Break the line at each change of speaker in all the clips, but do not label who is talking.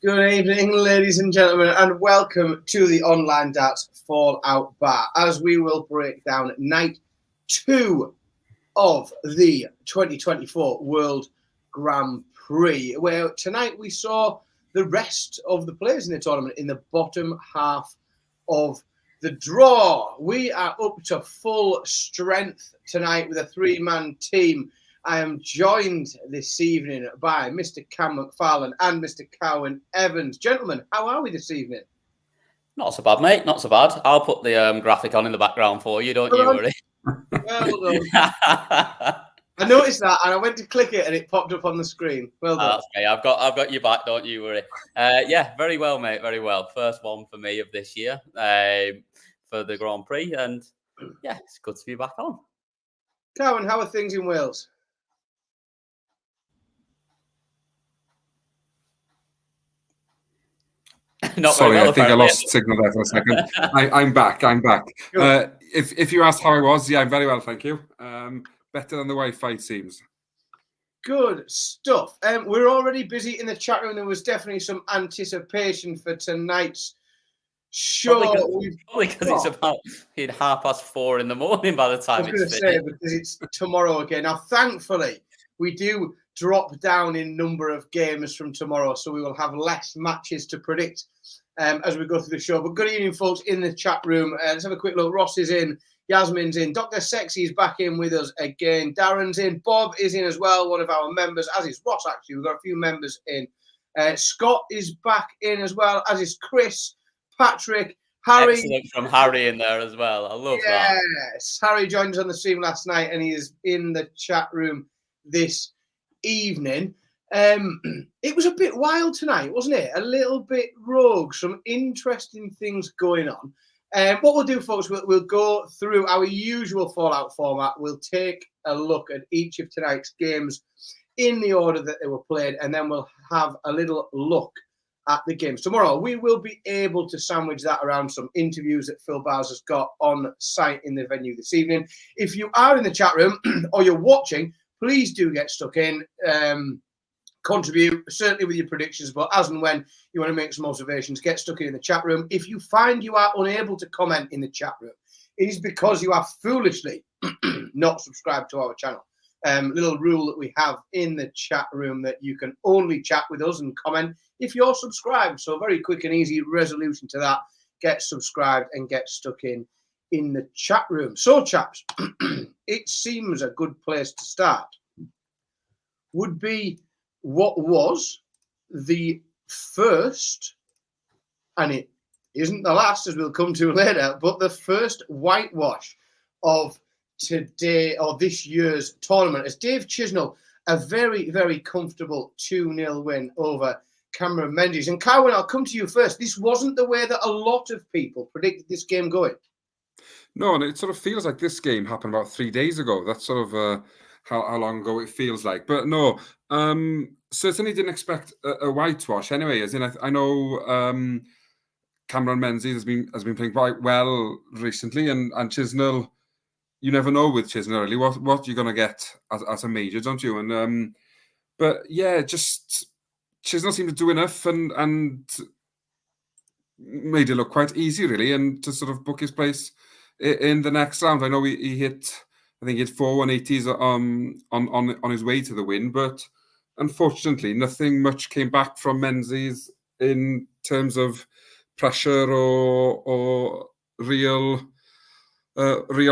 Good evening, ladies and gentlemen, and welcome to the Online Darts Fallout Bar, as we will break down night 2 of the 2024 World Grand Prix, where tonight we saw the rest of the players in the tournament in the bottom half of the draw. We are up to full strength tonight with a three-man team. I am joined this evening by Mr. Cam McFarlane and Mr. Cowan Evans. Gentlemen, how are we this evening?
Not so bad, mate. Not so bad. I'll put the graphic on in the background for you. Don't you worry.
Well done. I noticed that, and I went to click it, and it popped up on the screen. Well done.
That's okay. I've got your back. Don't you worry. Yeah, very well, mate. Very well. First one for me of this year for the Grand Prix, and yeah, it's good to be back on.
Cowan, how are things in Wales?
Sorry, I think I lost signal there for a second. I'm back. If you asked how I was, yeah, I'm very well, thank you. Better than the Wi-Fi, it seems.
Good stuff. We're already busy in the chat room. There was definitely some anticipation for tonight's show.
Probably because it's about 4:30 in the morning by the time
I was going to say, because it's tomorrow again. Now, thankfully, we do drop down in number of games from tomorrow, so we will have less matches to predict as we go through the show. But good evening, folks, in the chat room. Let's have a quick look. Ross is in. Yasmin's in. Dr. Sexy is back in with us again. Darren's in. Bob is in as well, one of our members, as is Ross, actually. We've got a few members in. Scott is back in as well, as is Chris, Patrick, Harry.
Excellent from Harry in there as well. I love that.
Yes, Harry joined us on the stream last night, and he is in the chat room this evening. It was a bit wild tonight, wasn't it? A little bit rogue, some interesting things going on. What we'll do, folks, we'll go through our usual Fallout format. We'll take a look at each of tonight's games in the order that they were played, and then we'll have a little look at the games tomorrow. We will be able to sandwich that around some interviews that Phil Bowers has got on site in the venue this evening. If you are in the chat room or you're watching, please do get stuck in, contribute, certainly with your predictions, but as and when you want to make some observations, get stuck in the chat room. If you find you are unable to comment in the chat room, it is because you are foolishly not subscribed to our channel. Little rule that we have in the chat room that you can only chat with us and comment if you're subscribed. So very quick and easy resolution to that. Get subscribed and get stuck in the chat room. So, chaps, it seems a good place to start would be what was the first, and it isn't the last, as we'll come to later, but the first whitewash of today or this year's tournament, as Dave Chisnell, a very, very comfortable 2-0 win over Cameron Menzies. And Cowan, I'll come to you first. This wasn't the way that a lot of people predicted this game going.
No, and it sort of feels like this game happened about 3 days ago. That's sort of how long ago it feels like. But no, certainly didn't expect a whitewash anyway. As in, I know Cameron Menzies has been playing quite well recently, and Chisnell, you never know with Chisnell really what you're going to get as a major, don't you? And but yeah, just Chisnell seemed to do enough and made it look quite easy really, and to sort of book his place in the next round. I know he hit, I think he hit 4 180s on his way to the win, but unfortunately nothing much came back from Menzies in terms of pressure or real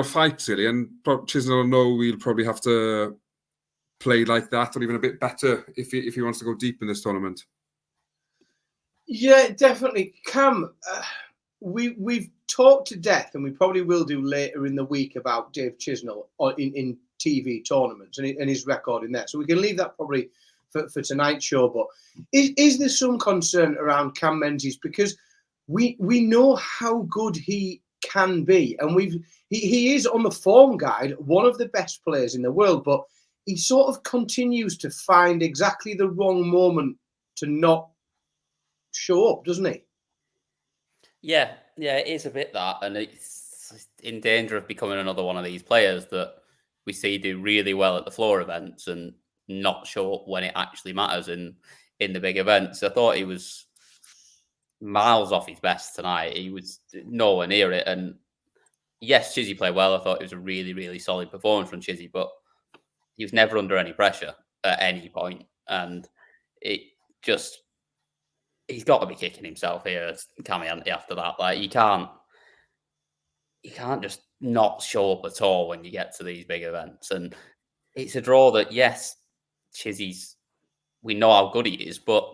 fights really. And Chisnell know we'll probably have to play like that, or even a bit better if he wants to go deep in this tournament.
Yeah, definitely. Cam, we've talked to death, and we probably will do later in the week, about Dave Chisnell in TV tournaments and his record in there. So we can leave that probably for tonight's show. But is there some concern around Cam Menzies? Because we know how good he can be, and he is on the form guide one of the best players in the world, but he sort of continues to find exactly the wrong moment to not show up, doesn't he?
Yeah, it is a bit that, and it's in danger of becoming another one of these players that we see do really well at the floor events and not show up when it actually matters in the big events. I thought he was miles off his best tonight. He was nowhere near it. And yes, Chizzy played well. I thought it was a really, really solid performance from Chizzy, but he was never under any pressure at any point. And it just, he's got to be kicking himself here, Cammy, after that. Like, you can't just not show up at all when you get to these big events. And it's a draw that, yes, Chizzy's, we know how good he is, but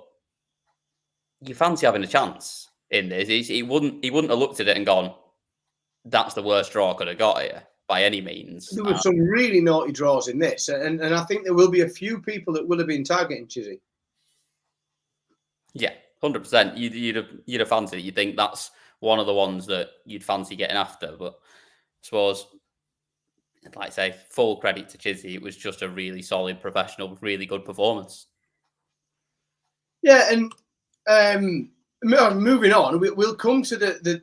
you fancy having a chance in this. He wouldn't have looked at it and gone, that's the worst draw I could have got here by any means.
There were some really naughty draws in this, and I think there will be a few people that will have been targeting Chizzy.
Yeah, 100%. You'd have fancied it. You think that's one of the ones that you'd fancy getting after, but I suppose, like I say, full credit to Chizzy. It was just a really solid, professional, really good performance.
Yeah, and moving on, we'll come to the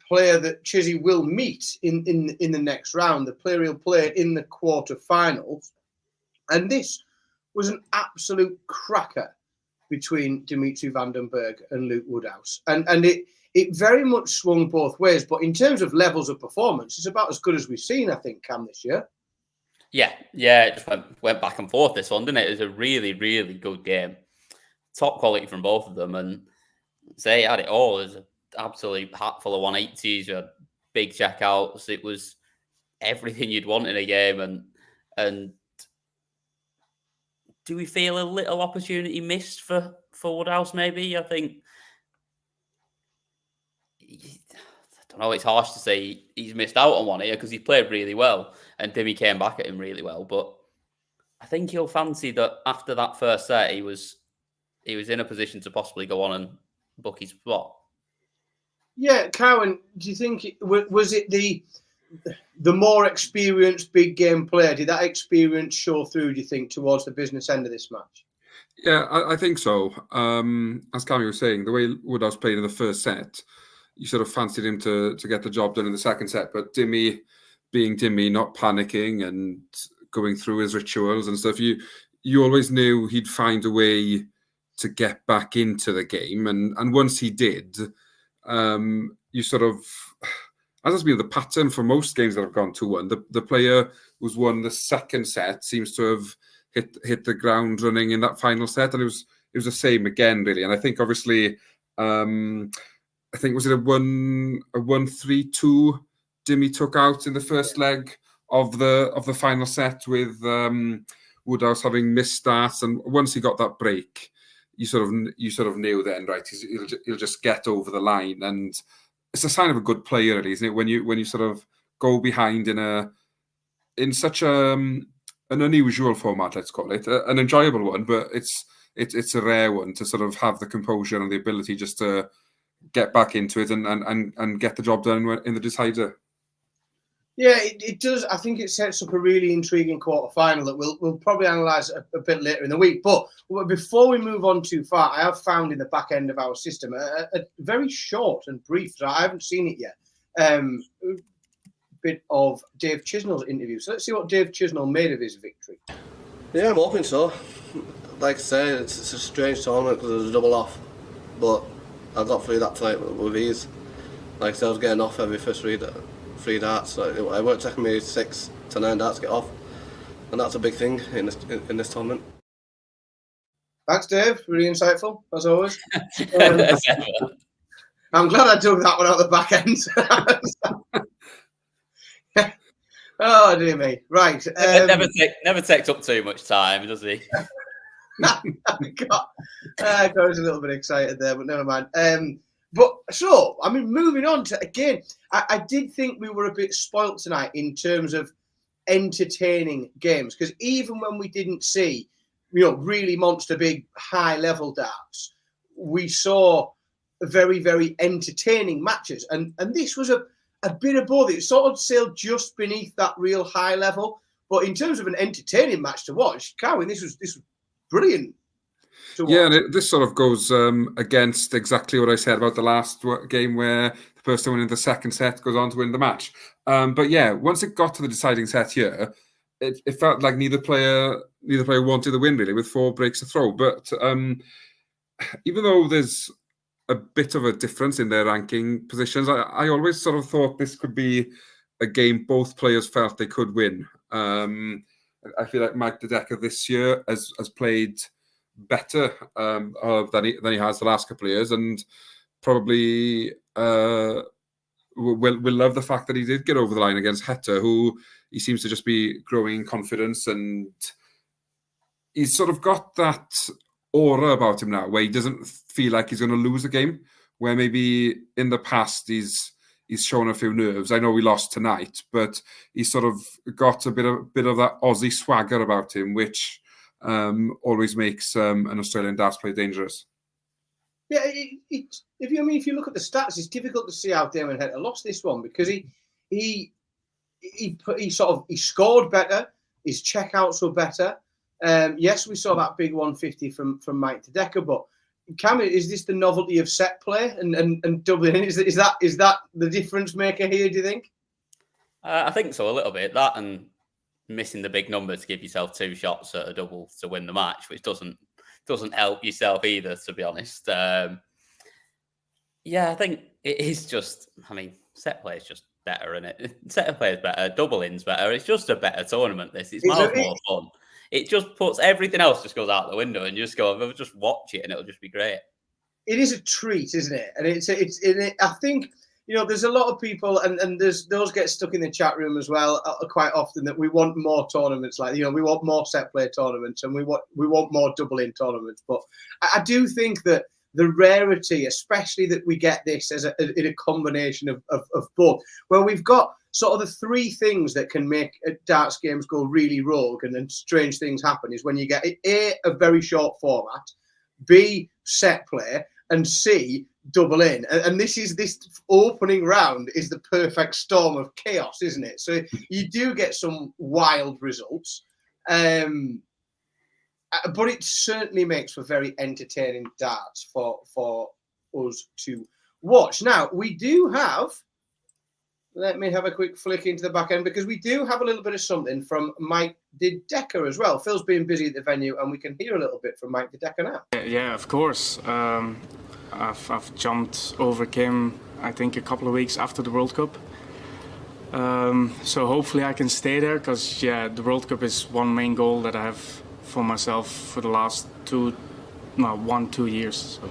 player that Chizzy will meet in the next round, the player he'll play in the quarterfinals. And this was an absolute cracker between Dimitri Vandenberg and Luke Woodhouse. And it very much swung both ways. But in terms of levels of performance, it's about as good as we've seen, I think, Cam, this year.
Yeah, it just went back and forth, this one, didn't it? It was a really, really good game. Top quality from both of them. And they had it all. It was an absolute hat full of 180s. We had big checkouts. It was everything you'd want in a game. And do we feel a little opportunity missed for Woodhouse, maybe? I think, I don't know, it's harsh to say he's missed out on one here because he played really well and Dimmy came back at him really well. But I think he'll fancy that after that first set, he was in a position to possibly go on and book his spot.
Yeah, Cowan, do you think was it the more experienced big game player? Did that experience show through, do you think, towards the business end of this match?
Yeah, I think so. As Cammy was saying, the way Woodhouse played in the first set, you sort of fancied him to get the job done in the second set. But Dimmy, being Dimmy, not panicking and going through his rituals and stuff, you always knew he'd find a way to get back into the game. And once he did, you sort of, as has been the pattern for most games that have gone 2-1, the player who's won the second set seems to have hit the ground running in that final set, and it was the same again, really. And I think obviously, I think was it a 1-3-2 Dimmy took out in the first leg of the final set with Woodhouse having missed starts, and once he got that break, you sort of knew then, right? He'll just get over the line, and it's a sign of a good player, really, isn't it? When you sort of go behind in such an unusual format, let's call it, an enjoyable one, but it's a rare one to sort of have the composure and the ability just to get back into it and get the job done in the decider.
Yeah, it does. I think it sets up a really intriguing quarterfinal that we'll probably analyse a bit later in the week. But before we move on too far, I have found in the back end of our system a very short and brief, I haven't seen it yet, bit of Dave Chisnell's interview. So let's see what Dave Chisnell made of his victory.
Yeah, I'm hoping so. Like I say, it's a strange tournament because it was a double off, but I got through that tonight with ease. Like I said, I was getting off every first three darts. So it won't take me 6 to 9 darts to get off, and that's a big thing in this tournament.
Thanks, Dave. Really insightful, as always. I'm glad I took that one out the back end. Oh, dear me. Right.
Never takes up too much time, does he?
I was a little bit excited there, but never mind. But so, I mean, moving on to, again, I did think we were a bit spoilt tonight in terms of entertaining games, because even when we didn't see, really monster big high level darts, we saw very, very entertaining matches. And this was a bit of both. It sort of sailed just beneath that real high level. But in terms of an entertaining match to watch, Carwin, this was brilliant.
Yeah, and this sort of goes against exactly what I said about the last game where the person winning the second set goes on to win the match. But yeah, once it got to the deciding set here, it felt like neither player wanted the win, really, with 4 breaks to throw. But even though there's a bit of a difference in their ranking positions. I always sort of thought this could be a game both players felt they could win. I feel like Mike De Decker this year has played better than he has the last couple of years, and probably will love the fact that he did get over the line against Heta, who he seems to just be growing in confidence, and he's sort of got that aura about him now where he doesn't feel like he's going to lose a game, where maybe in the past he's shown a few nerves. I know we lost tonight, but he's sort of got a bit of that Aussie swagger about him, which always makes an Australian darts player dangerous.
Yeah, if you look at the stats, it's difficult to see how Damon Heta lost this one, because he scored better, his checkouts were better. Yes, we saw that big 150 from Mike De Decker, but Cam, is this the novelty of set play and doubling? Is that the difference maker here, do you think?
I think so, a little bit. That and missing the big number to give yourself 2 shots at a double to win the match, which doesn't help yourself either, to be honest. Yeah, I think it is just, set play is just better, isn't it? Set play is better, double-in's better. It's just a better tournament, this. It's miles more fun. It just puts everything else just goes out the window, and you just go, we'll just watch it and it'll just be great. It
is a treat, isn't it? And I think, there's a lot of people, and there's those get stuck in the chat room as well quite often, that we want more tournaments, like, we want more set play tournaments, and we want more double-in tournaments. But I do think that the rarity, especially that we get this in a combination of both, where we've got sort of the 3 things that can make darts games go really rogue and then strange things happen, is when you get A, a very short format, B, set play, and C, double in. And this opening round is the perfect storm of chaos, isn't it? So you do get some wild results. But it certainly makes for very entertaining darts for us to watch. Now, we do have, let me have a quick flick into the back end, because we do have a little bit of something from Mike De Decker as well. Phil's being busy at the venue, and we can hear a little bit from Mike De Decker now.
Yeah, of course. I've jumped over Kim, I think, a couple of weeks after the World Cup. So hopefully I can stay there, because, the World Cup is one main goal that I have for myself for the last 2 years. So.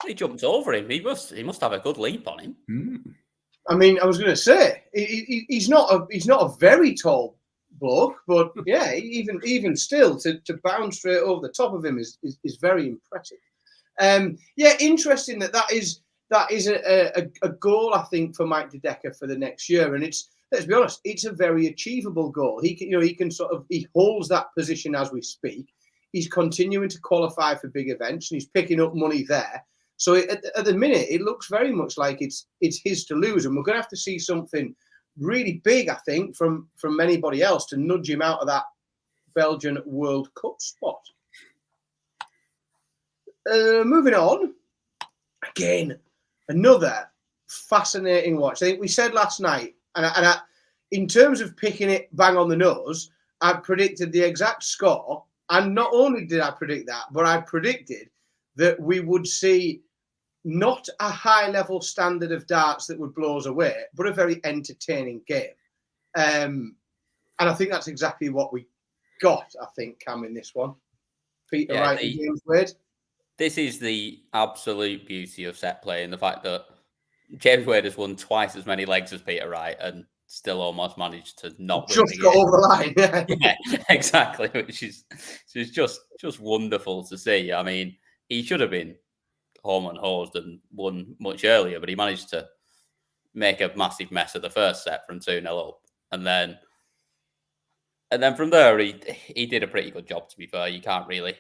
He jumped over him. He must have a good leap on him.
I was going to say he's not a very tall bloke, but yeah, even still to bounce straight over the top of him is very impressive. Interesting that is a goal, I think, for Mike De Decker for the next year, and let's be honest, it's a very achievable goal. He holds that position as we speak. He's continuing to qualify for big events, and he's picking up money there. So at the minute, it looks very much like it's his to lose, and we're going to have to see something really big, I think, from anybody else to nudge him out of that Belgian World Cup spot. Moving on, again, another fascinating watch. I think we said last night, and I, in terms of picking it bang on the nose, I predicted the exact score, and not only did I predict that, but I predicted that we would see not a high-level standard of darts that would blow us away, but a very entertaining game. And I think that's exactly what we got, I think, Cam, in this one. Peter Wright and James Wade.
This is the absolute beauty of set play, and the fact that James Wade has won twice as many legs as Peter Wright and still almost managed to not win
just got over the line.
Yeah, exactly, which is just wonderful to see. He should have been home and hosed and won much earlier, but he managed to make a massive mess of the first set from 2-0 up. And then from there, he did a pretty good job, to be fair. You can't really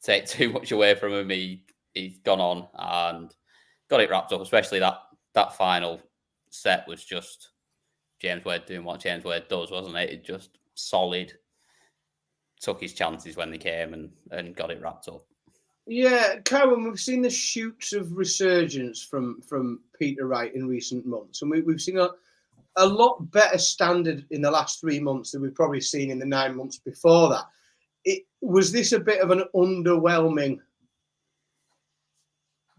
take too much away from him. He's gone on and got it wrapped up, especially that final set was just James Wade doing what James Wade does, wasn't it? It just solid, took his chances when they came and got it wrapped up.
Yeah, Karen, we've seen the shoots of resurgence from Peter Wright in recent months, and we've seen a lot better standard in the last 3 months than we've probably seen in the 9 months before that. Was this a bit of an underwhelming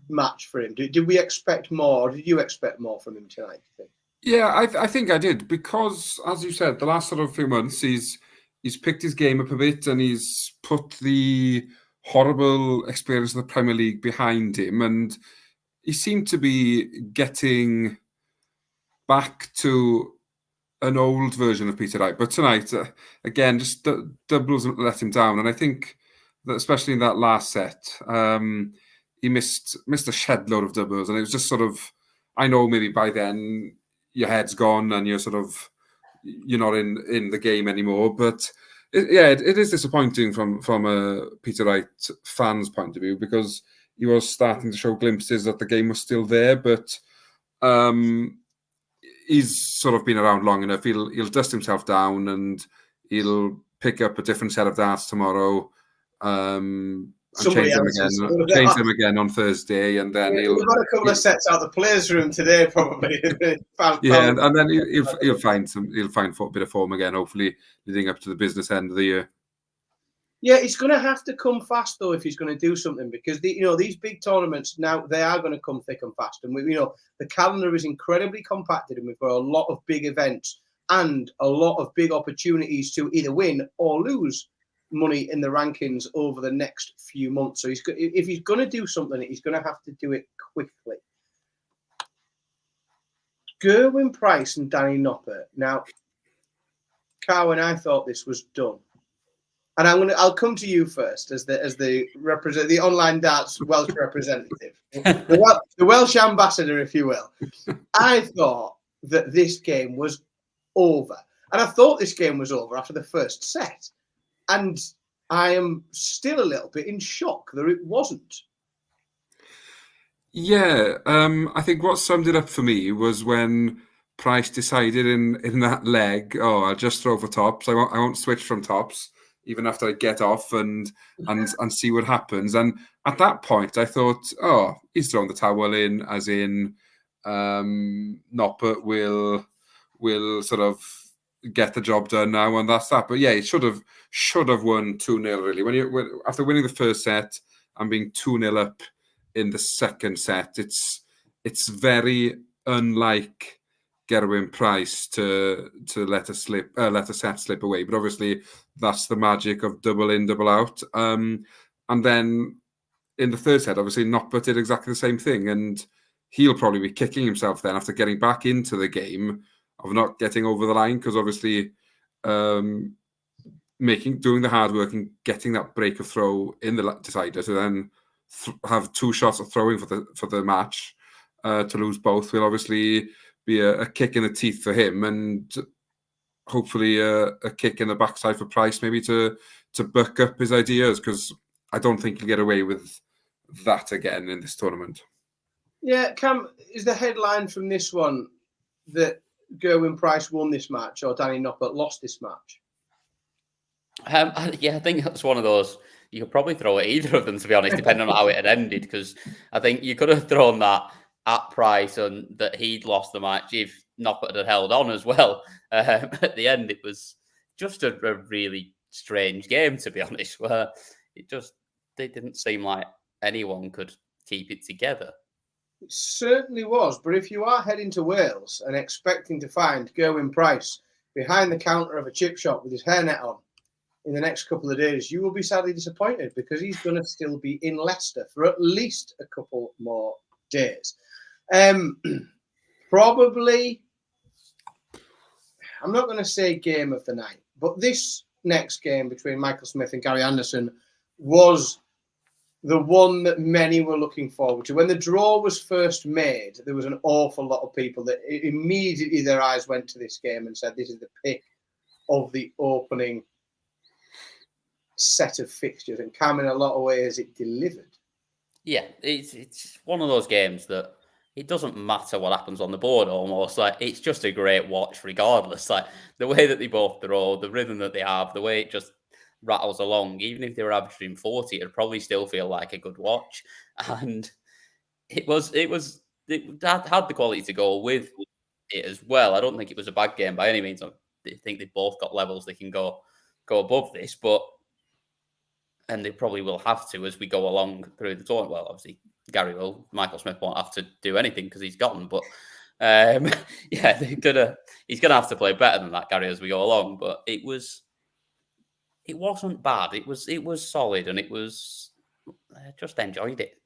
match for him? Did we expect more, or did you expect more from him tonight, do you think?
Yeah, I think I did, because, as you said, the last sort of few months he's picked his game up a bit, and he's put the horrible experience of the Premier League behind him, and he seemed to be getting back to an old version of Peter Wright. But tonight, again, just doubles let him down, and I think that especially in that last set, he missed a shed load of doubles, and it was just sort of, I know maybe by then your head's gone and you're not in the game anymore, but it is disappointing from a Peter Wright fan's point of view, because he was starting to show glimpses that the game was still there, but he's sort of been around long enough. He'll dust himself down and he'll pick up a different set of darts tomorrow. And change them again on Thursday, and then
he'll had a couple of sets out the players' room today, probably.
And then he'll find a bit of form again, hopefully leading up to the business end of the year.
Yeah, he's going to have to come fast though if he's going to do something, because these big tournaments now, they are going to come thick and fast, and the calendar is incredibly compacted, and we've got a lot of big events and a lot of big opportunities to either win or lose money in the rankings over the next few months. So if he's going to do something, he's going to have to do it quickly. Gerwen, Price and Danny Noppert. Now, Carwyn, I thought this was done, and I'll come to you first as the online darts Welsh representative, the Welsh ambassador, if you will. I thought that this game was over, and I thought this game was over after the first set. And I am still a little bit in shock that it wasn't.
Yeah, I think what summed it up for me was when Price decided in that leg, I'll just throw for tops. I won't switch from tops, even after I get off and see what happens. And at that point, I thought, he's thrown the towel in, as in Noppert will sort of get the job done now, and that's that. But yeah, he should have won 2-0 really. After winning the first set and being 2-0 up in the second set, it's very unlike Gerwen Price to let a set slip away. But obviously that's the magic of double in, double out. And then in the third set, obviously Noppert did exactly the same thing, and he'll probably be kicking himself then after getting back into the game of not getting over the line, because obviously doing the hard work and getting that break of throw in the decider to then have two shots of throwing for the match to lose both will obviously be a kick in the teeth for him, and hopefully a kick in the backside for Price, maybe to buck up his ideas, because I don't think he'll get away with that again in this tournament.
Yeah, Cam, is the headline from this one that Gerwen Price won this match or Danny Noppert lost this match?
Yeah, I think that's one of those. You could probably throw at either of them, to be honest, depending on how it had ended, because I think you could have thrown that at Price and that he'd lost the match if Noppert had held on as well. At the end, it was just a really strange game, to be honest, where they didn't seem like anyone could keep it together.
It certainly was, but if you are heading to Wales and expecting to find Gerwen Price behind the counter of a chip shop with his hairnet on in the next couple of days, you will be sadly disappointed, because he's going to still be in Leicester for at least a couple more days. Probably, I'm not going to say game of the night, but this next game between Michael Smith and Gary Anderson was the one that many were looking forward to. When the draw was first made, there was an awful lot of people that immediately their eyes went to this game and said, this is the pick of the opening set of fixtures. And Cam, in a lot of ways, it delivered.
Yeah, it's one of those games that it doesn't matter what happens on the board almost. Like, it's just a great watch regardless. Like, the way that they both throw, the rhythm that they have, the way it just rattles along. Even if they were averaging 40, it'd probably still feel like a good watch. And it had the quality to go with it as well. I don't think it was a bad game by any means. I think they've both got levels they can go above this, and they probably will have to as we go along through the tournament. Well, obviously Gary will. Michael Smith won't have to do anything because he's gone. But yeah, he's gonna have to play better than that, Gary, as we go along. But it wasn't bad. It was solid, and it was just enjoyed it.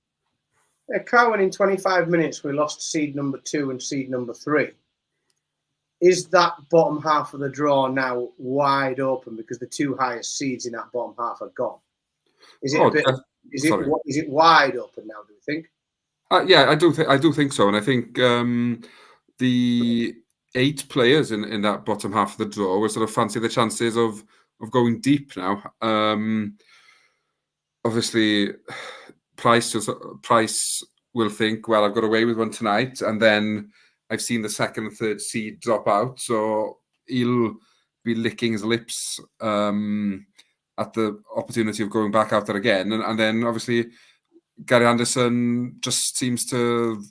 Yeah, Gerwen, in 25 minutes, we lost seed number 2 and seed number 3. Is that bottom half of the draw now wide open because the 2 highest seeds in that bottom half are gone? Is it is it wide open now? Do you think?
Yeah, I do think so, and I think the 8 players in that bottom half of the draw will sort of fancy the chances of going deep now. Obviously, Price will think, well, I've got away with one tonight, and then I've seen the 2nd and 3rd seed drop out, so he'll be licking his lips at the opportunity of going back out there again. And then, obviously, Gary Anderson just seems to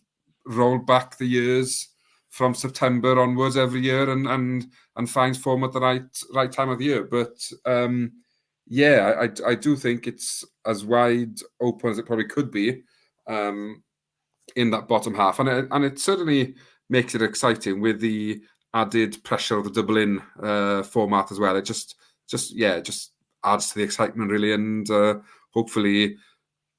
roll back the years from September onwards every year and finds form at the right time of the year. But yeah, I do think it's as wide open as it probably could be in that bottom half, and it certainly makes it exciting with the added pressure of the double-in format as well. It just adds to the excitement, really, and hopefully,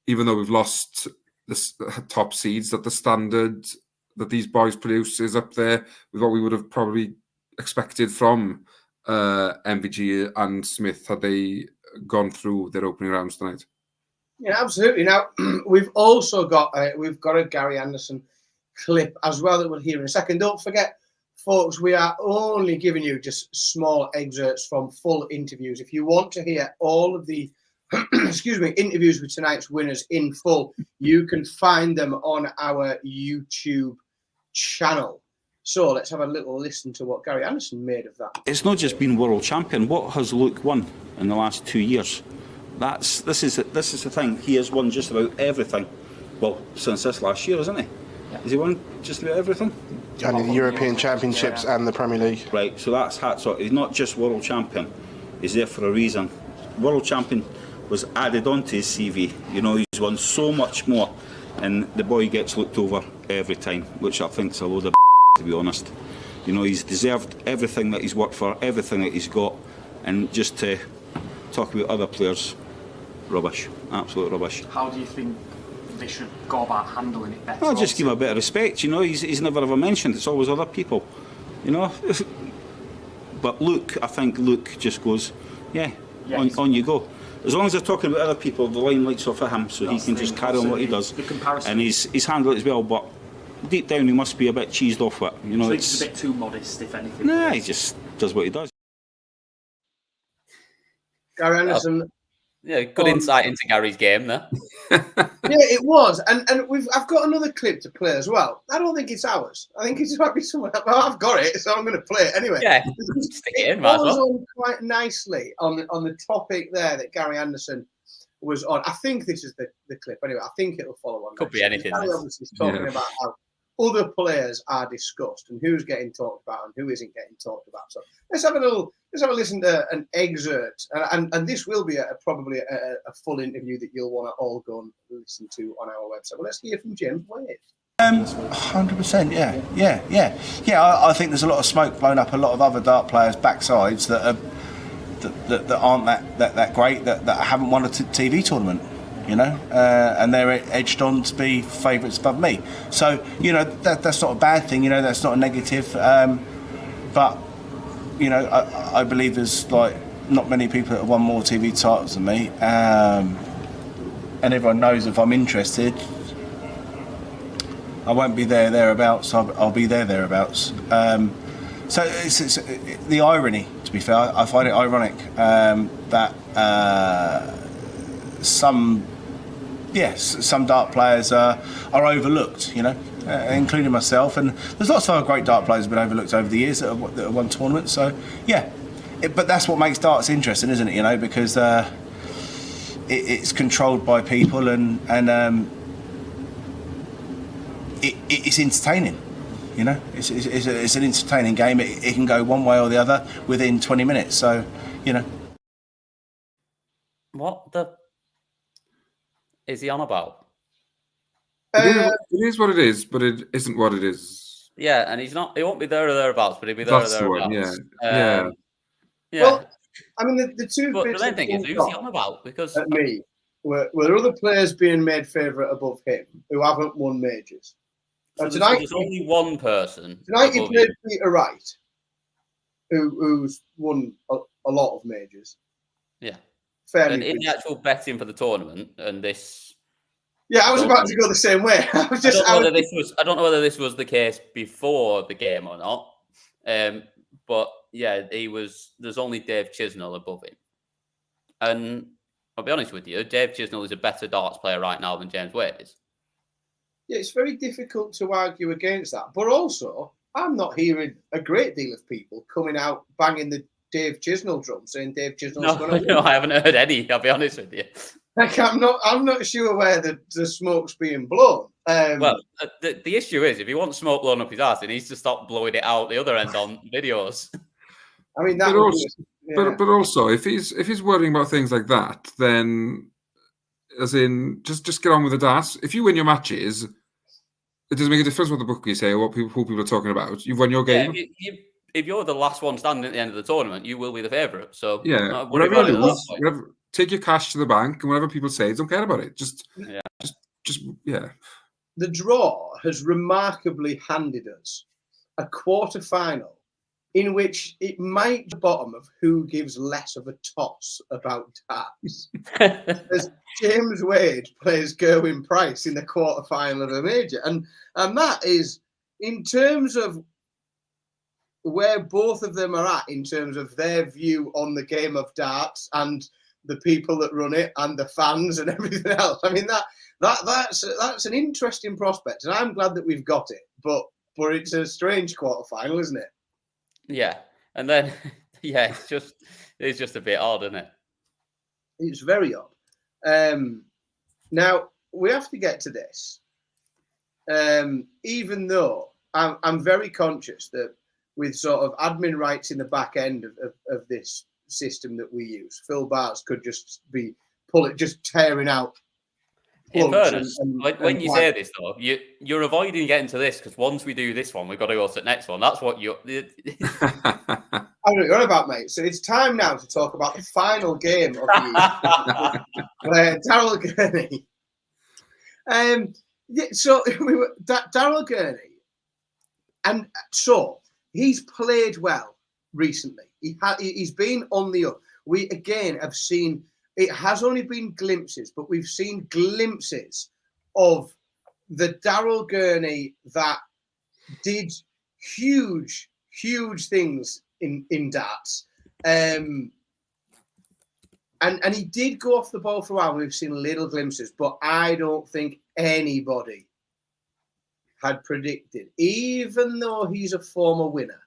even though we've lost the top seeds, that the standard that these boys produce is up there with what we would have probably expected from MVG and Smith had they gone through their opening rounds tonight.
Yeah, absolutely. Now we've also got a Gary Anderson clip as well that we'll hear in a second. Don't forget, folks, we are only giving you just small excerpts from full interviews. If you want to hear all of the interviews with tonight's winners in full, you can find them on our YouTube channel. So let's have a little listen to what Gary Anderson made of that.
It's not just been world champion. What has Luke won in the last 2 years? This is the thing. He has won just about everything. Well, since this last year, isn't he? Yeah. Has he won just about everything?
Only the European Championships and the Premier League.
Right. So that's hats off. He's not just world champion. He's there for a reason. World champion was added onto his CV. You know, he's won so much more, and the boy gets looked over every time, which I think's a load of to be honest. You know, he's deserved everything that he's worked for, everything that he's got, and just to talk about other players, rubbish, absolute rubbish.
How do you think they should go about handling it better?
I'll just give him a bit of respect. You know, he's never ever mentioned. It's always other people. You know, but Luke, I think Luke just goes, on you go. As long as they're talking about other people, the limelight's off of him, so he can just carry on what he does. And he's handled it as well, but deep down he must be a bit cheesed off with it. You know,
it's a bit too modest, if anything.
Nah, he just does what he does.
Gary Anderson.
Yeah, good insight into Gary's game there.
Yeah, it was, and I've got another clip to play as well. I don't think it's ours. I think it might be someone else. Well, I've got it, so I'm going to play it anyway.
Yeah, stick it in, might as well.
On quite nicely on the topic there that Gary Anderson was on. I think this is the clip. Anyway, I think it'll follow on.
Could be anything.
Gary obviously is talking about how other players are discussed and who's getting talked about and who isn't getting talked about. So let's have a listen to an excerpt, and this will be probably a full interview that you'll want to all go and listen to on our website. Well, let's hear from James Wade.
100%, yeah. I think there's a lot of smoke blown up a lot of other dart players' backsides that aren't that great, that haven't won a TV tournament, you know, and they're edged on to be favourites above me. So, you know, that's not a bad thing, you know, that's not a negative, but you know, I believe there's like not many people that have won more TV titles than me, and everyone knows if I'm interested, I won't be thereabouts. I'll be thereabouts. So it's the irony. To be fair, I find it ironic that some dart players are overlooked. You know. Including myself, and there's lots of other great dart players who've been overlooked over the years that have won tournaments. So, yeah, but that's what makes darts interesting, isn't it? You know, because it's controlled by people, and it's entertaining. You know, it's an entertaining game. It can go one way or the other within 20 minutes. So, you know.
What the is he on about?
It is what it is, but it isn't what it is.
Yeah, and he's not. He won't be there or thereabouts, but he'll be there
That's
or
the one,
thereabouts.
yeah.
Yeah.
Well, I mean, the two
But the
bits
main
that
thing is,
jumped
who's he
off
on about? Because
at me were there other players being made favourite above him who haven't won majors.
so
And
there's only one person.
tonight he
above
played
you.
Peter Wright, who's won a lot of majors.
Yeah.
Fairly.
And in the actual betting for the tournament, and this.
Yeah, I was about to go the same way. I
don't know whether this was the case before the game or not. But yeah, there's only Dave Chisnell above him. And I'll be honest with you, Dave Chisnell is a better darts player right now than James Wade is.
Yeah, it's very difficult to argue against that. But also, I'm not hearing a great deal of people coming out banging the Dave Chisnell drum, saying Dave Chisnell's going to win.
No, I haven't heard any, I'll be honest with you.
Like, I'm not sure where the smoke's being blown.
Well, the issue is, if he wants smoke blown up his ass, he needs to stop blowing it out the other end on videos.
I mean,
but also, if he's worrying about things like that, then, as in, just get on with the darts. If you win your matches, it doesn't make a difference what the bookies say or who people are talking about. You've won your game.
Yeah, if you're the last one standing at the end of the tournament, you will be the favourite. So
yeah, whatever you lose, take your cash to the bank, and whatever people say, don't care about it. Just.
The draw has remarkably handed us a quarter-final in which it might be the bottom of who gives less of a toss about darts. As James Wade plays Gerwen Price in the quarter-final of a major. And that is, in terms of where both of them are at, in terms of their view on the game of darts and the people that run it and the fans and everything else. I mean, that's an interesting prospect, and I'm glad that we've got it. But it's a strange quarter-final, isn't it?
Yeah, and then it's just a bit odd, isn't it?
It's very odd. Now we have to get to this, even though I'm very conscious that with sort of admin rights in the back end of this system that we use, Phil Barts could just be just tearing out.
In fairness, when you say this though, you're avoiding getting to this because once we do this one, we've got to go to the next one. That's what you're.
I don't know what you're on about, mate. So it's time now to talk about the final game of the year. Daryl Gurney. So Daryl Gurney, and so he's played well recently. He's been on the up. We again have seen. It has only been glimpses, but we've seen glimpses of the Daryl Gurney that did huge things in darts. And he did go off the ball for a while. We've seen little glimpses, but I don't think anybody had predicted, even though he's a former winner,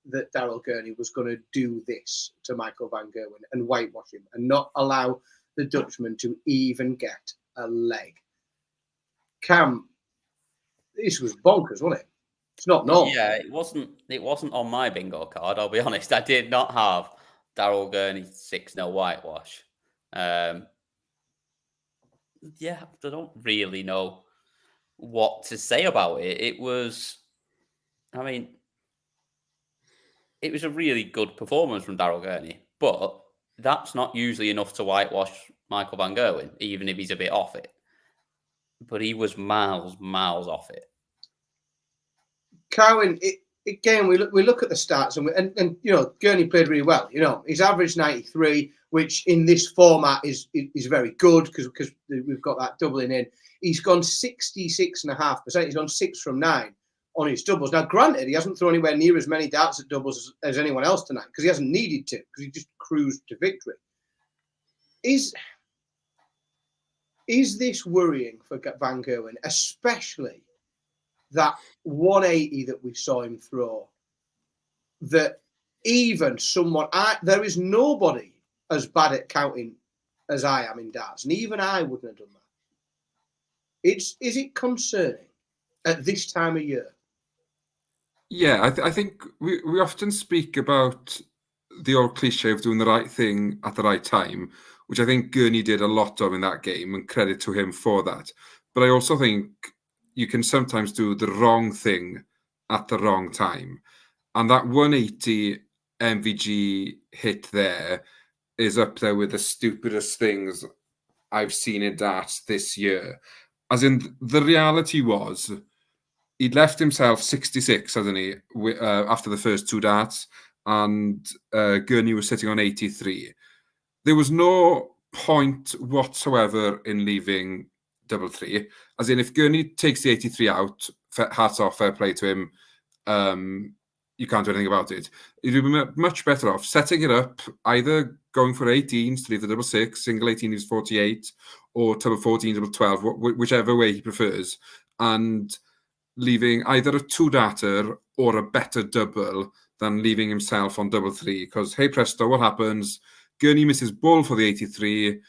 that Daryl Gurney was going to do this to Michael van Gerwen and whitewash him and not allow the Dutchman to even get a leg. Cam, this was bonkers, wasn't it? It's not normal.
Yeah, it wasn't on my bingo card, I'll be honest. I did not have Daryl Gurney 6-0 whitewash. I don't really know what to say about it. It was a really good performance from Daryl Gurney, but that's not usually enough to whitewash Michael van Gerwen, even if he's a bit off it. But he was miles off it.
Cowan, again, we look at the stats and you know, Gurney played really well. You know, he's averaged 93, which in this format is very good because we've got that doubling in. He's gone 66.5%. He's gone 6 from 9 on his doubles. Now, granted, he hasn't thrown anywhere near as many darts at doubles as anyone else tonight because he hasn't needed to because he just cruised to victory. Is this worrying for Van Gerwen, especially that 180 that we saw him throw? That even someone, there is nobody as bad at counting as I am in darts, and even I wouldn't have done that. Is it concerning at this time of year?
Yeah, I think we often speak about the old cliche of doing the right thing at the right time, which I think Gurney did a lot of in that game, and credit to him for that. But I also think you can sometimes do the wrong thing at the wrong time. And that 180 MVG hit there is up there with the stupidest things I've seen in darts this year. As in, the reality was, he'd left himself 66, hasn't he, after the first 2 darts, and Gurney was sitting on 83. There was no point whatsoever in leaving 3-3. As in, if Gurney takes the 83 out, hats off, fair play to him, you can't do anything about it. You'd be much better off setting it up, either going for 18s to leave the 6, single 18 is 48, or 14, 12, whichever way he prefers, and leaving either a 2-darter or a better double than leaving himself on 3-3. Because, hey presto, what happens? Gurney misses ball for the 83.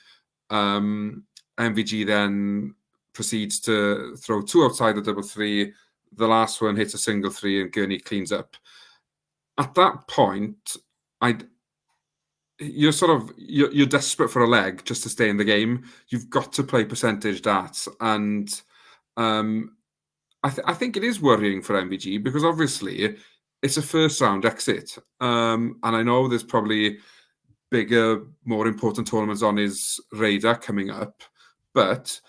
MVG then proceeds to throw 2 outside the 3-3. The last one hits a single 3 and Gurney cleans up. At that point, you're desperate for a leg just to stay in the game. You've got to play percentage darts, and I think it is worrying for MVG because obviously it's a first round exit, and I know there's probably bigger, more important tournaments on his radar coming up, but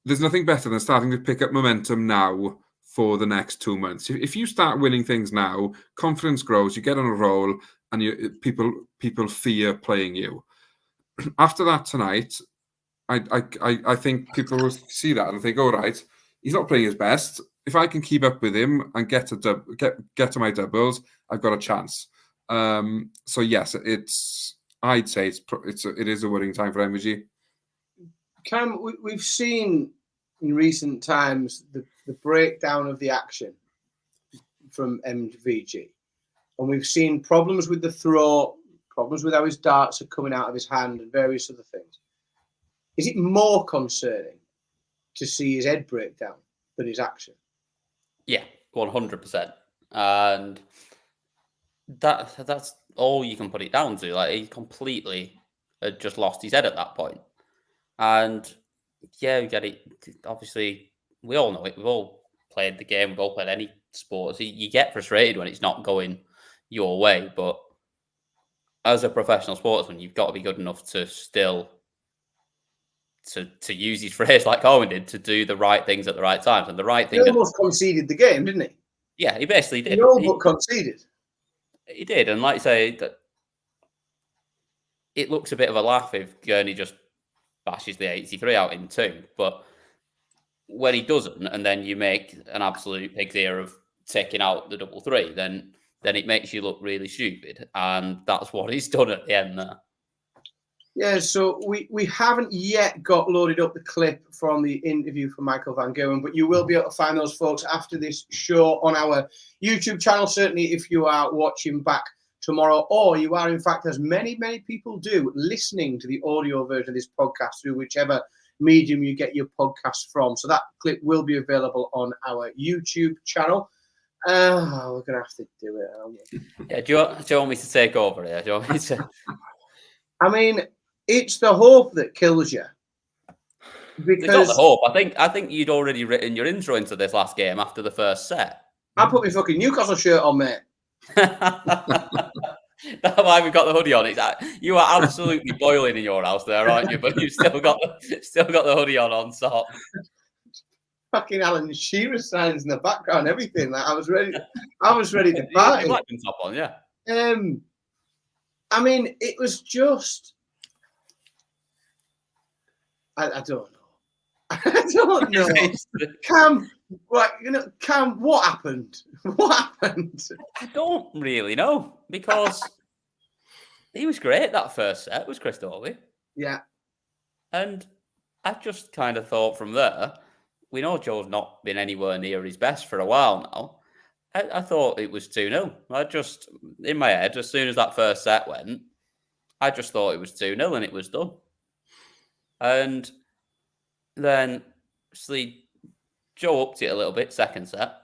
there's nothing better than starting to pick up momentum now for the next 2 months. If you start winning things now, confidence grows, you get on a roll, and people fear playing you. After that tonight, I think people will see that and think, all right, he's not playing his best. If I can keep up with him and get to my doubles, I've got a chance. So yes, I'd say it is a worrying time for MVG.
Cam, we've seen in recent times the breakdown of the action from MVG, and we've seen problems with the throw, problems with how his darts are coming out of his hand, and various other things. Is it more concerning to see his head break down than his action? Yeah,
100%. And that's all you can put it down to. Like, he completely had just lost his head at that point. And yeah, we get it. Obviously, we all know it. We've all played the game. We've all played any sport. So you get frustrated when it's not going your way. But as a professional sportsman, you've got to be good enough to still to use his phrase like Owen did, to do the right things at the right times. And the right thing.
He almost conceded the game, didn't he?
Yeah, he basically did.
He all but conceded.
He did. And like I say, that it looks a bit of a laugh if Gurney just bashes the 83 out in 2. But when he doesn't, and then you make an absolute pig's ear of taking out the 3-3, then it makes you look really stupid. And that's what he's done at the end there.
Yeah, so we haven't yet got loaded up the clip from the interview from Michael van Gerwen, but you will be able to find those folks after this show on our YouTube channel, certainly if you are watching back tomorrow, or you are, in fact, as many people do, listening to the audio version of this podcast through whichever medium you get your podcast from. So that clip will be available on our YouTube channel. We're going to have to do it, aren't we?
Yeah, do you want me to take over here? Do you want me to?
I mean, it's the hope that kills you. Because
it's not the hope. I think you'd already written your intro into this last game after the first set.
I put my fucking Newcastle shirt on, mate.
That's why we've got the hoodie on. You are absolutely boiling in your house there, aren't you? But you've still got the hoodie on top.
Fucking Alan Shearer signs in the background, everything. Like, I was ready to party.
Black top on, yeah.
I mean, it was just. I don't know. I don't know. Cam, what happened? What happened?
I don't really know, because he was great that first set, was Chris Dobey.
Yeah.
And I just kind of thought from there, we know Joe's not been anywhere near his best for a while now. I thought it was 2-0. I just, in my head, as soon as that first set went, I just thought it was 2-0 and it was done. And then, obviously, Joe upped it a little bit, second set.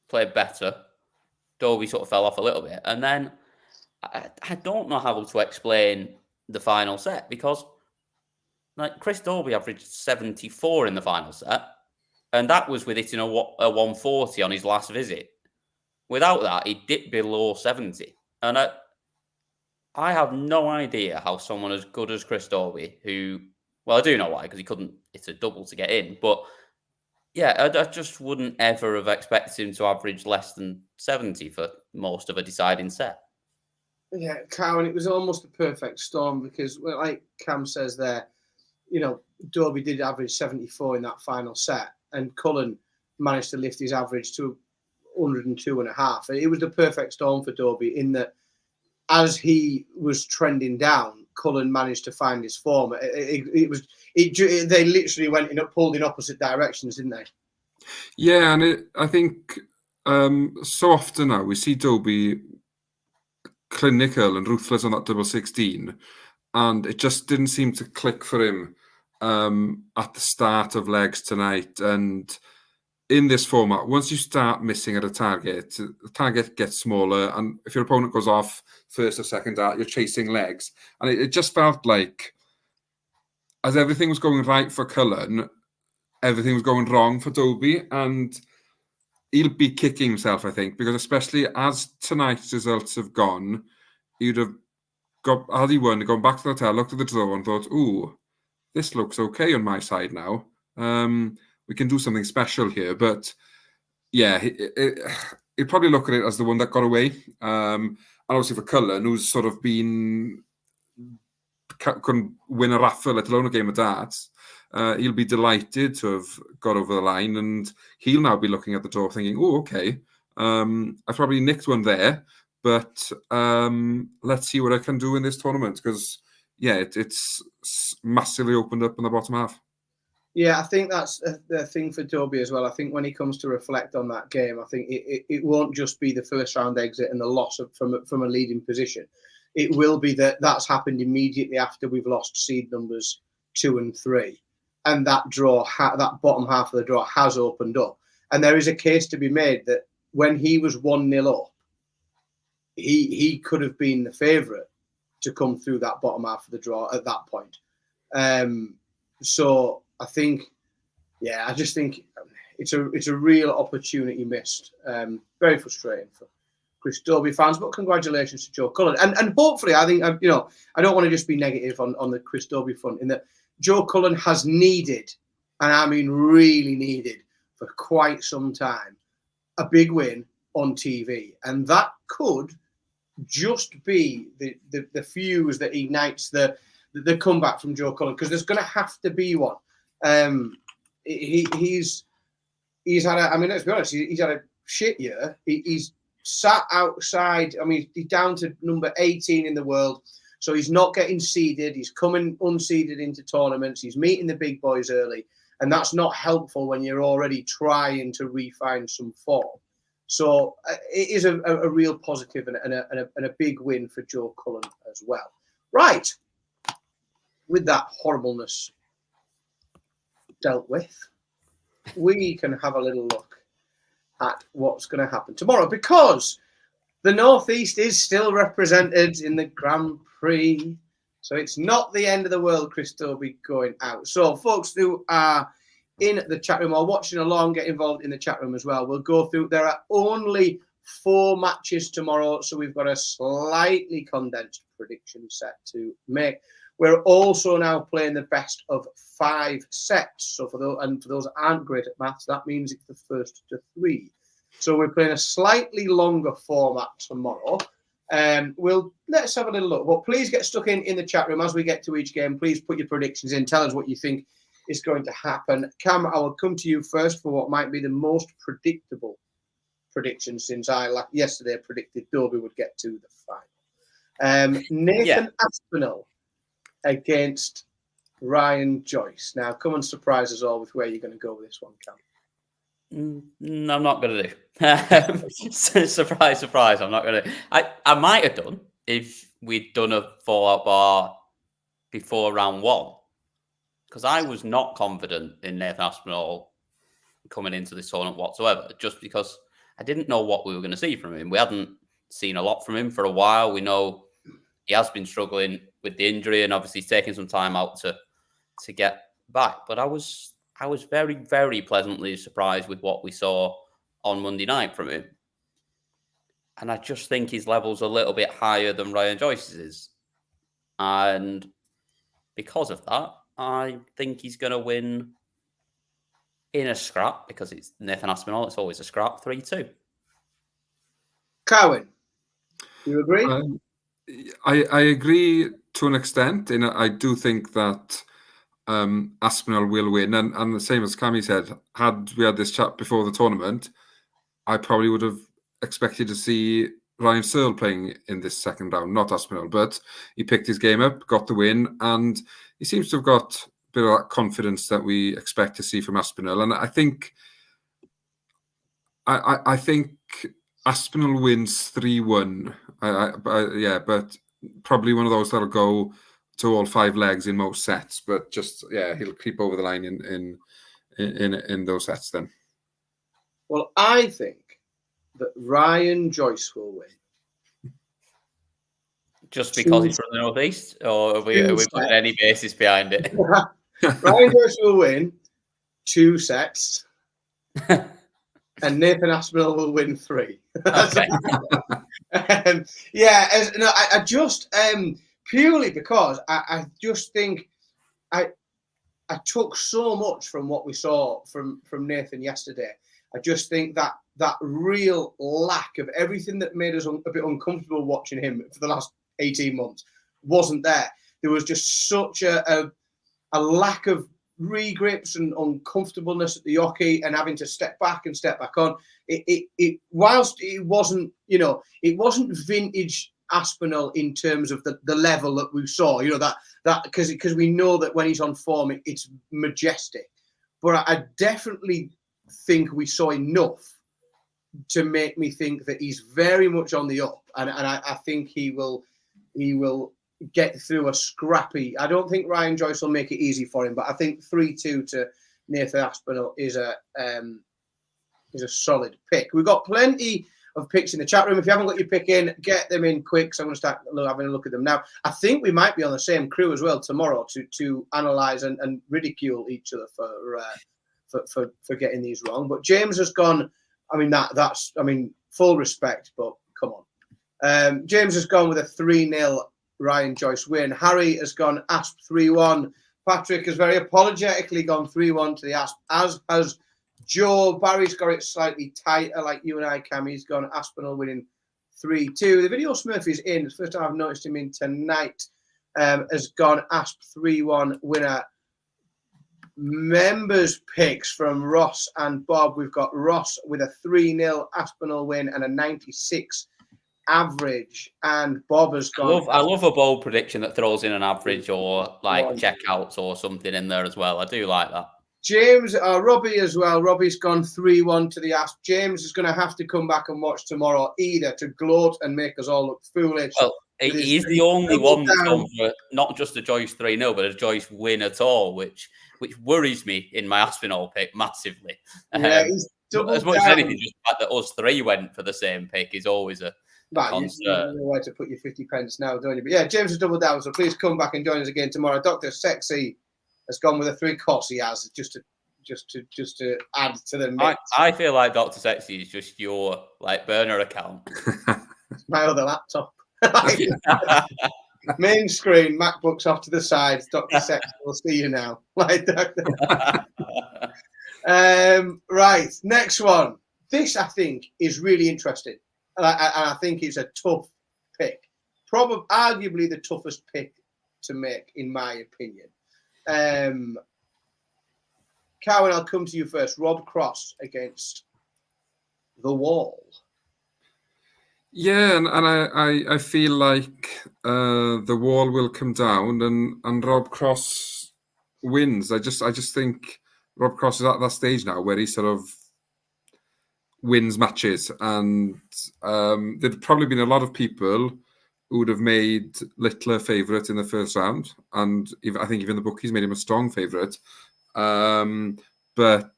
Played better. Dobey sort of fell off a little bit. And then, I don't know how to explain the final set, because Like Chris Dobey averaged 74 in the final set, and that was with hitting a 140 on his last visit. Without that, he dipped below 70. And I have no idea how someone as good as Chris Dobey, who, well, I do know why, because he couldn't hit a double to get in, but yeah, I just wouldn't ever have expected him to average less than 70 for most of a deciding set.
Yeah, Cowan, it was almost a perfect storm because, well, like Cam says there, you know, Dobey did average 74 in that final set, and Cullen managed to lift his average to 102.5. It was the perfect storm for Dobey in that as he was trending down, Cullen managed to find his form. They literally went pulled in opposite directions, didn't they?
Yeah, and I think so often now we see Dobey clinical and ruthless on that double 16, and it just didn't seem to click for him at the start of legs tonight. And in this format, once you start missing at a target, the target gets smaller, and if your opponent goes off first or second dart, you're chasing legs. And it just felt like, as everything was going right for Cullen, everything was going wrong for Dobey, and he'll be kicking himself, I think, because especially as tonight's results have gone, he'd have had he won, gone back to the hotel, looked at the draw and thought, ooh, this looks okay on my side now. We can do something special here. But yeah, he'd probably look at it as the one that got away. And obviously for Cullen, who's sort of couldn't win a raffle, let alone a game of darts, he'll be delighted to have got over the line, and he'll now be looking at the draw thinking, oh, okay, I probably nicked one there, but let's see what I can do in this tournament, because yeah, it's massively opened up in the bottom half.
Yeah, I think that's the thing for Dobey as well. I think when he comes to reflect on that game, I think it won't just be the first round exit and the loss from a leading position. It will be that's happened immediately after we've lost seed numbers 2 and 3. And that draw, that bottom half of the draw has opened up. And there is a case to be made that when he was 1-0 up, he could have been the favourite to come through that bottom half of the draw at that point. So I think, yeah, I just think it's a real opportunity missed. Very frustrating for Chris Dobey fans, but congratulations to Joe Cullen. And hopefully, I think, I don't want to just be negative on the Chris Dobey front, in that Joe Cullen has needed, and I mean really needed, for quite some time, a big win on TV. And that could just be the fuse that ignites the comeback from Joe Cullen, because there's going to have to be one. He's had let's be honest, he's had a shit year. He's sat outside. I mean, he's down to number 18 in the world. So he's not getting seeded. He's coming unseeded into tournaments. He's meeting the big boys early. And that's not helpful when you're already trying to refine some form. So it is a real positive and a big win for Joe Cullen as well. Right. With that horribleness dealt with, we can have a little look at what's going to happen tomorrow, because the Northeast is still represented in the Grand Prix. So it's not the end of the world, Chris Dobey going out. So folks who are in the chat room or watching along, get involved in the chat room as well. We'll go through. There are only 4 matches tomorrow, so we've got a slightly condensed prediction set to make. We're also now playing the best of 5 sets. So for those that aren't great at maths, that means it's the first to 3. So we're playing a slightly longer format tomorrow. Let's have a little look. Well, please get stuck in the chat room as we get to each game. Please put your predictions in. Tell us what you think is going to happen. Cam, I will come to you first for what might be the most predictable prediction, since I yesterday predicted Dobey would get to the final. Nathan Aspinall against Ryan Joyce. Now, come and surprise us all with where you're going to go with this one, Cam.
No, I'm not going to do. Surprise, surprise. I'm not going to. I might have done if we'd done a fallout bar before round 1, because I was not confident in Nathan Aspinall coming into this tournament whatsoever, just because I didn't know what we were going to see from him. We hadn't seen a lot from him for a while. We know he has been struggling with the injury, and obviously taking some time out to to get back. But I was very, very pleasantly surprised with what we saw on Monday night from him. And I just think his level's a little bit higher than Ryan Joyce's is. And because of that, I think he's going to win in a scrap, because it's Nathan Aspinall. It's always a scrap, 3-2.
Cowan, do you agree?
I agree to an extent. I do think that Aspinall will win. And the same as Cammy said, had we had this chat before the tournament, I probably would have expected to see Ryan Searle playing in this second round, not Aspinall. But he picked his game up, got the win, and he seems to have got a bit of that confidence that we expect to see from Aspinall. And I think Aspinall wins 3-1. But probably one of those that'll go to all 5 legs in most sets. But just he'll creep over the line in those sets then.
Well, I think that Ryan Joyce will win.
Just because he's from the Northeast, or have we put any basis behind it?
Ryan Joyce will win 2 sets, and Nathan Aspinall will win 3.
Okay.
I just purely because I just think I took so much from what we saw from Nathan yesterday. I just think that real lack of everything that made us a bit uncomfortable watching him for the last 18 months wasn't there. There was just such a lack of regrips and uncomfortableness at the hockey, and having to step back and step back on. Whilst it wasn't, it wasn't vintage Aspinall in terms of the level that we saw, that because we know that when he's on form, it's majestic. But I definitely think we saw enough to make me think that he's very much on the up, and I think he will get through a scrappy. I don't think Ryan Joyce will make it easy for him, but I think 3-2 to Nathan Aspinall is a solid pick. We've got plenty of picks in the chat room. If you haven't got your pick in, get them in quick. So I'm going to start having a look at them now. I think we might be on the same crew as well tomorrow to analyse and ridicule each other for getting these wrong. But James has gone. I mean that's full respect, but come on. James has gone with a 3-0 Ryan Joyce win. Harry has gone Asp 3-1. Patrick has very apologetically gone 3-1 to the Asp, as has Joe. Barry's got it slightly tighter, like you and I, Cam. He's gone Aspinall winning 3-2. The video Smurphy's in. It's the first time I've noticed him in tonight. Has gone Asp 3-1 winner. Members picks from Ross and Bob. We've got Ross with a 3-0 Aspinall win and a 96 average, and Bob has gone.
I love a bold prediction that throws in an average or like checkouts or something in there as well. I do like that.
James, Robbie as well. Robbie's gone 3-1 to the Asp. James is going to have to come back and watch tomorrow either to gloat and make us all look foolish.
Well, he's the only one that's gone for not just a Joyce 3-0, but a Joyce win at all, which worries me in my Aspinall pick massively.
Yeah, he's
as much as anything, just the fact that us 3 went for the same pick is always a concern.
You know where to put your 50 pence now, don't you? But yeah, James has doubled down, so please come back and join us again tomorrow. Dr. Sexy has gone with a 3. Course he has, just to add to the mix.
I feel like Dr. Sexy is just your burner account.
My other laptop. Main screen, MacBooks off to the side. Dr. Sexy, we'll see you now. Right, next one. This, I think, is really interesting. And I think it's a tough pick. Probably, arguably, the toughest pick to make, in my opinion. Cowan, I'll come to you first. Rob Cross against the Wall.
Yeah, and I feel like the Wall will come down and Rob Cross wins. I just think Rob Cross is at that stage now where he sort of wins matches, and there'd probably been a lot of people who would have made Littler favourite in the first round, and I think even the bookies made him a strong favourite. But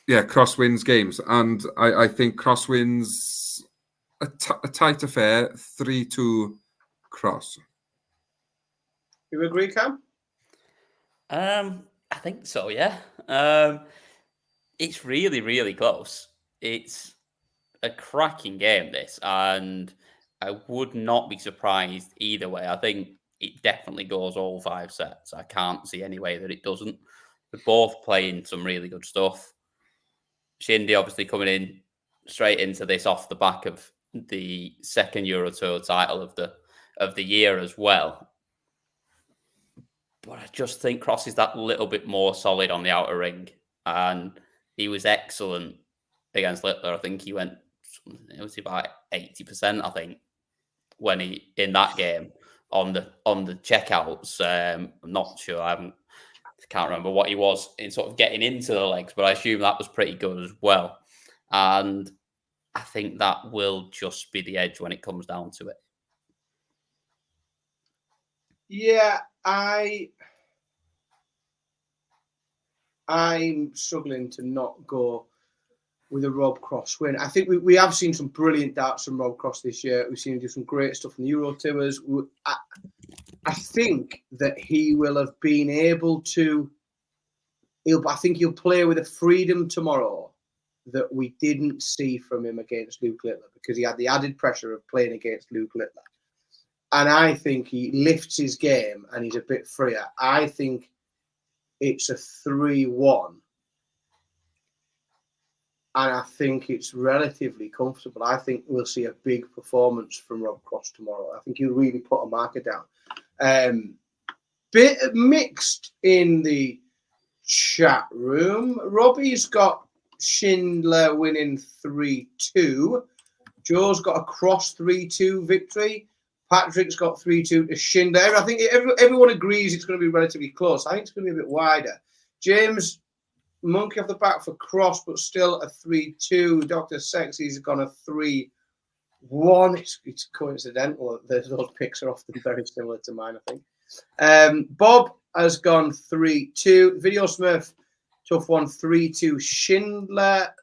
yeah, Cross wins games, and I think Cross wins a tight affair, 3-2 Cross.
You agree, Cam?
I think so, yeah. It's really, really close. It's a cracking game, this, and I would not be surprised either way. I think it definitely goes all 5 sets. I can't see any way that it doesn't. They're both playing some really good stuff. Shindy obviously coming in straight into this off the back of the second Euro Tour title of the year as well. But I just think Cross is that little bit more solid on the outer ring, and he was excellent against Littler. I think he went, it was about 80%, I think, when he in that game on the checkouts. I'm not sure. I can't remember what he was in sort of getting into the legs, but I assume that was pretty good as well. And I think that will just be the edge when it comes down to it.
Yeah, I'm struggling to not go with a Rob Cross win. I think we have seen some brilliant darts from Rob Cross this year. We've seen him do some great stuff in the Euro Tours. I think that he will have been able to. I think he'll play with a freedom tomorrow that we didn't see from him against Luke Littler, because he had the added pressure of playing against Luke Littler. And I think he lifts his game and he's a bit freer. I think it's a 3-1. And I think it's relatively comfortable. I think we'll see a big performance from Rob Cross tomorrow. I think he'll really put a marker down. Bit mixed in the chat room. Robbie's got Schindler winning 3-2. Joe's got a Cross 3-2 victory. Patrick's got 3-2 to Schindler. I think everyone agrees it's going to be relatively close. I think it's going to be a bit wider. James, monkey off the back for Cross, but still a 3-2. Dr. Sexy's gone a 3-1. It's coincidental that those picks are often very similar to mine, I think. Bob has gone 3-2. Video Smurf, tough one, 3-2 Schindler.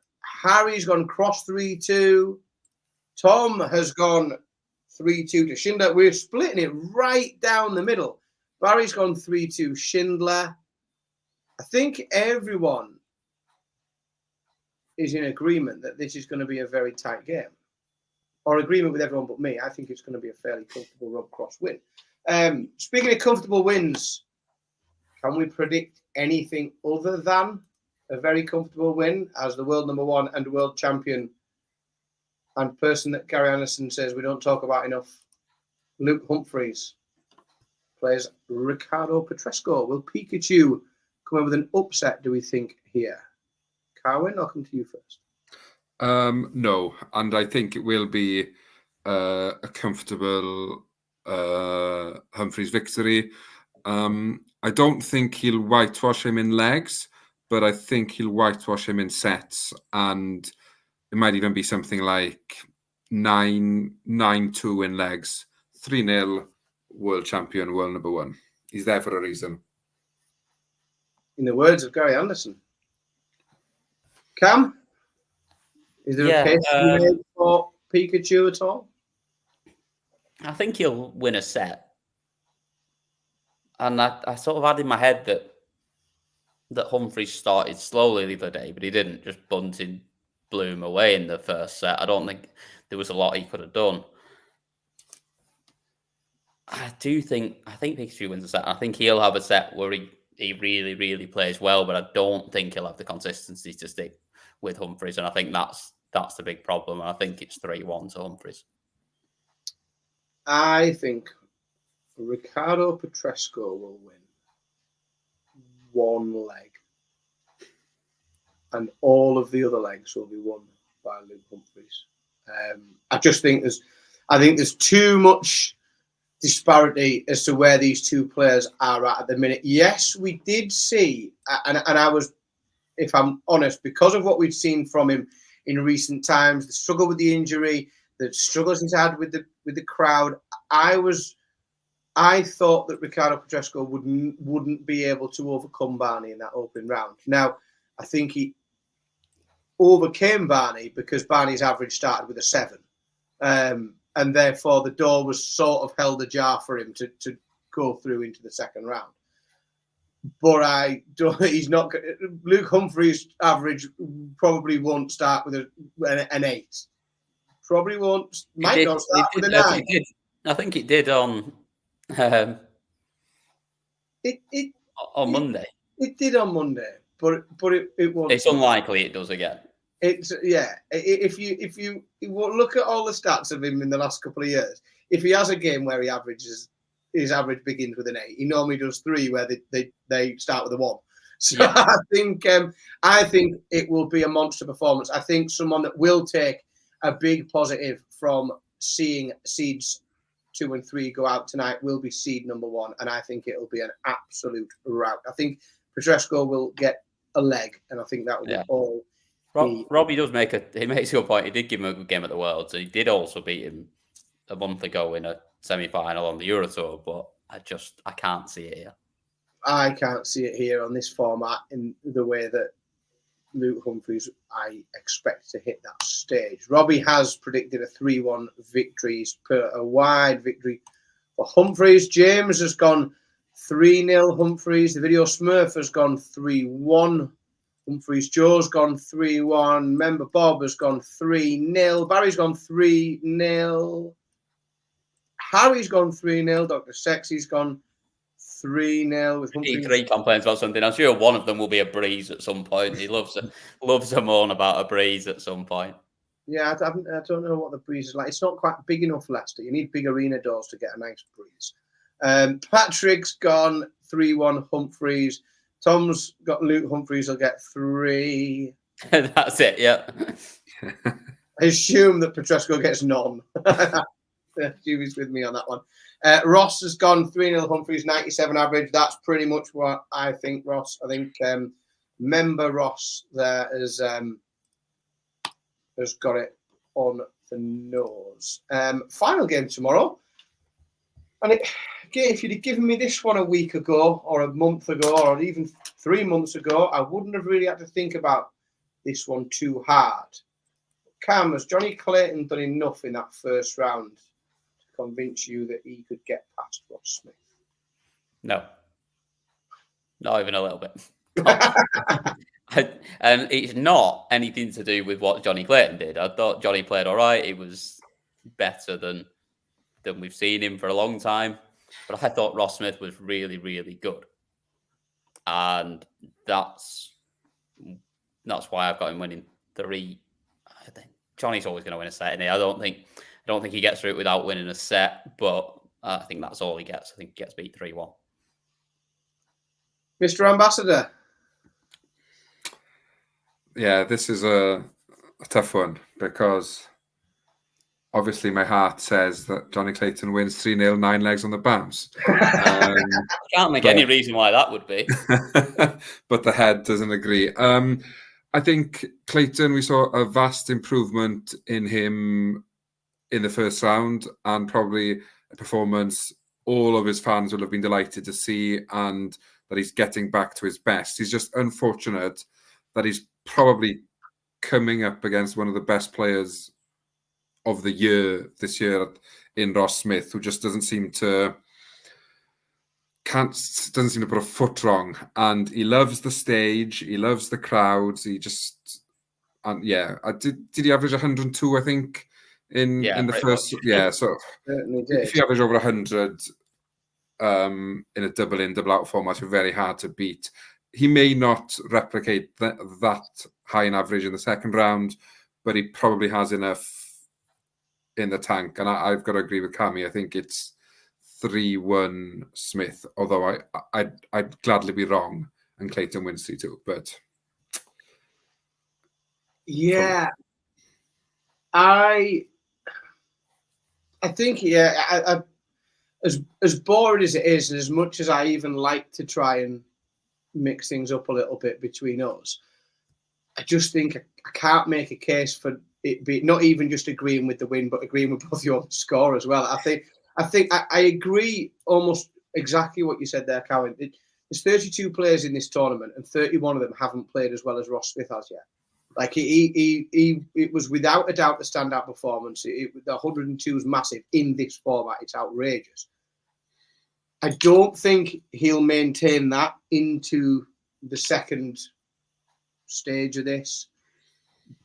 Harry's gone Cross 3-2. Tom has gone 3-2 to Schindler. We're splitting it right down the middle. Barry's gone 3-2 Schindler. I think everyone is in agreement that this is going to be a very tight game. Or agreement with everyone but me. I think it's going to be a fairly comfortable Rob Cross win. Speaking of comfortable wins, can we predict anything other than a very comfortable win as the world number 1 and world champion and person that Gary Anderson says we don't talk about enough, Luke Humphries, plays Ricardo Petresco? Will Pikachu come in with an upset, do we think, here? Carwin, I'll come to you first.
No, and I think it will be a comfortable Humphries victory. I don't think he'll whitewash him in legs, but I think he'll whitewash him in sets, and it might even be something like 9-2 in legs, 3-0 world champion, world number 1. He's there for a reason.
In the words of Gary Anderson. Cam, is there a case to be made for Pikachu at all?
I think he'll win a set. And I sort of had in my head that Humphries started slowly the other day, but he didn't. Just bunting blew him away in the first set. I don't think there was a lot he could have done. I think Pikachu wins the set. I think he'll have a set where he really, really plays well, but I don't think he'll have the consistency to stick with Humphries. And I think that's the big problem. And I think it's 3-1 to Humphries.
I think Ricardo Petresco will win one leg. And all of the other legs will be won by Luke Humphries. I just think there's too much disparity as to where these two players are at the minute. Yes, we did see, and I was, if I'm honest, because of what we'd seen from him in recent times, the struggle with the injury, the struggles he's had with the crowd, I thought that Ricardo Petresco wouldn't be able to overcome Barney in that opening round. Now, I think he overcame Barney because Barney's average started with a 7. And therefore the door was sort of held ajar for him to go through into the second round. But I don't. He's not. Luke Humphries' average probably won't start with an 8. Probably won't. Might not start with a 9.
I think it did on. On Monday.
It did on Monday, but it won't.
It's unlikely it does again.
It's If you look at all the stats of him in the last couple of years, if he has a game where he averages, his average begins with an 8. He normally does 3 where they start with a 1. So yeah. I think it will be a monster performance. I think someone that will take a big positive from seeing seeds 2 and 3 go out tonight will be seed number 1, and I think it'll be an absolute rout. I think Petresco will get a leg, and I think that will be all.
Robbie does makes a good point. He did give him a good game at the Worlds. So he did also beat him a month ago in a semi-final on the Euro Tour, but I can't see it here.
I can't see it here on this format in the way that Luke Humphries, I expect to hit that stage. Robbie has predicted a 3-1 victory. He's put a wide victory for Humphries. James has gone 3-0 Humphries. The Video Smurf has gone 3-1 Humphries. Joe's gone 3-1. Member Bob has gone 3-0. Barry's gone 3-0. Harry's gone 3-0. Dr. Sexy's gone 3-0 with Humphries.
3 complaints about something. I'm sure one of them will be a breeze at some point. He loves a moan about a breeze at some point.
Yeah, I don't know what the breeze is like. It's not quite big enough, Leicester. You need big arena doors to get a nice breeze. Patrick's gone 3-1 Humphries. Tom's got Luke Humphries. He'll get 3.
That's it. Yeah.
I assume that Petresco gets none. Juvy's with me on that one. Ross has gone 3-0 Humphries, 97 average. That's pretty much what I think, Ross. I think member Ross there has got it on the nose. Final game tomorrow. And if you'd have given me this one a week ago or a month ago or even 3 months ago, I wouldn't have really had to think about this one too hard. Cam, has Johnny Clayton done enough in that first round to convince you that he could get past Ross Smith?
No. Not even a little bit. And it's not anything to do with what Johnny Clayton did. I thought Johnny played all right. It was better than we've seen him for a long time. But I thought Ross Smith was really, really good. And that's why I've got him winning 3. I think Johnny's always going to win a set, isn't he? I don't think he gets through it without winning a set, but I think that's all he gets. I think he gets beat 3-1.
Mr. Ambassador.
Yeah, this is a tough one because obviously my heart says that Johnny Clayton wins 3-0, 9 legs on the bounce.
Can't make any reason why that would be.
But the head doesn't agree. I think Clayton, we saw a vast improvement in him in the first round and probably a performance all of his fans will have been delighted to see and that he's getting back to his best. He's just unfortunate that he's probably coming up against one of the best players of the year this year in Ross Smith, who just doesn't seem to put a foot wrong. And he loves the stage, he loves the crowds. He just did he average 102? I think in the first much. Yeah. So if you average over 100 in a double in, double out format, you're very hard to beat. He may not replicate that high in average in the second round, but he probably has enough in the tank. And I've got to agree with Cammy. I think it's 3-1 Smith, although I'd gladly be wrong and Clayton wins 3-2. But
yeah, I think as boring as it is, and as much as I even like to try and mix things up a little bit between us, I just think I can't make a case for it be not even just agreeing with the win, but agreeing with both your score as well. I agree almost exactly what you said there, Cowan. There's 32 players in this tournament, and 31 of them haven't played as well as Ross Smith has yet. Like it was without a doubt a standout performance. The 102 is massive in this format. It's outrageous. I don't think he'll maintain that into the second stage of this,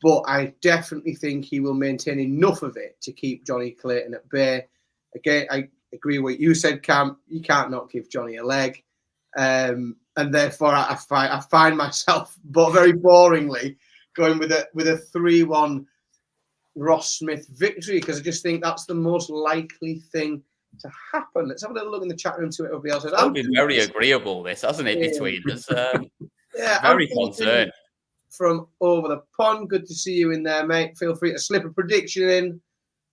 but I definitely think he will maintain enough of it to keep Johnny Clayton at bay. Again, I agree with what you said, Cam. You can't not give Johnny a leg. And therefore, I find myself, but very boringly, going with a 3-1 Ross Smith victory, because I just think that's the most likely thing to happen. Let's have a little look in the chat room to what everybody else says.
It's been very agreeable, this, hasn't it, between us?
Yeah,
very concerned.
From over the pond, good to see you in there, mate. Feel free to slip a prediction in.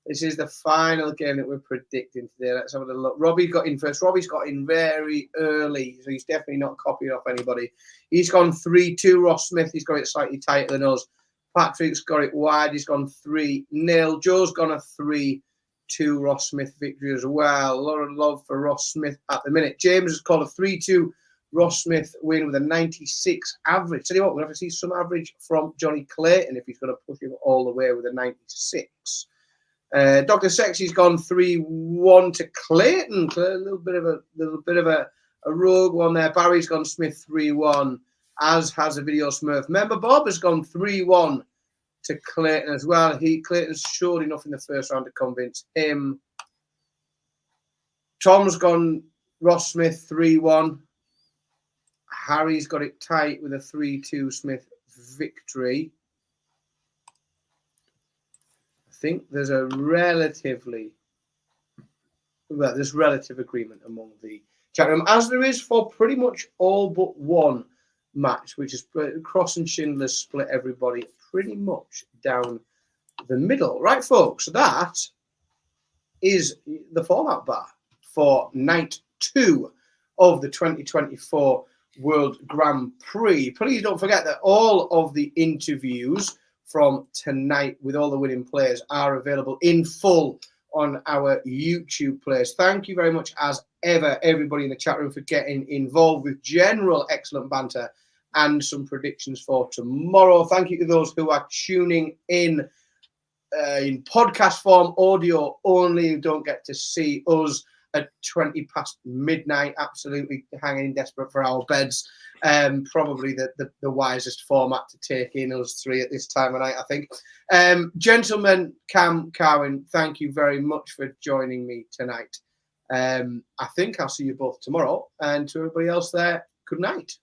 This is the final game that we're predicting today. Let's have a little look. Robbie got in first. Robbie's got in very early, so he's definitely not copying off anybody. He's gone 3-2. Ross Smith, he's got it slightly tighter than us. Patrick's got it wide. He's gone 3-0. Joe's gone a 3-2 Ross Smith victory as well. A lot of love for Ross Smith at the minute. James has called a 3-2 Ross Smith win with a 96 average. Tell you what, we're going to have to see some average from Johnny Clayton if he's going to push him all the way with a 96. Dr. Sexy's gone 3-1 to Clayton. A little bit of a rogue one there. Barry's gone Smith 3-1, as has a Video Smurf member. Bob has gone 3-1 to Clayton as well. Clayton's showed enough in the first round to convince him. Tom's gone Ross Smith 3-1. Harry's got it tight with a 3-2 Smith victory. I think there's relative agreement among the chat room, as there is for pretty much all but one match, which is Cross and Schindler's split everybody pretty much down the middle. Right, folks, that is the fallout bar for night 2 of the 2024 World Grand Prix. Please don't forget that all of the interviews from tonight with all the winning players are available in full on our YouTube players. Thank you very much, as ever, everybody in the chat room, for getting involved with general excellent banter and some predictions for tomorrow. Thank you to those who are tuning in podcast form, audio only, who don't get to see us at 20 past midnight, absolutely hanging desperate for our beds. Probably the wisest format to take in us three at this time of night, I think. Gentlemen, Cam, Carwin, thank you very much for joining me tonight. I think I'll see you both tomorrow. And to everybody else there, good night.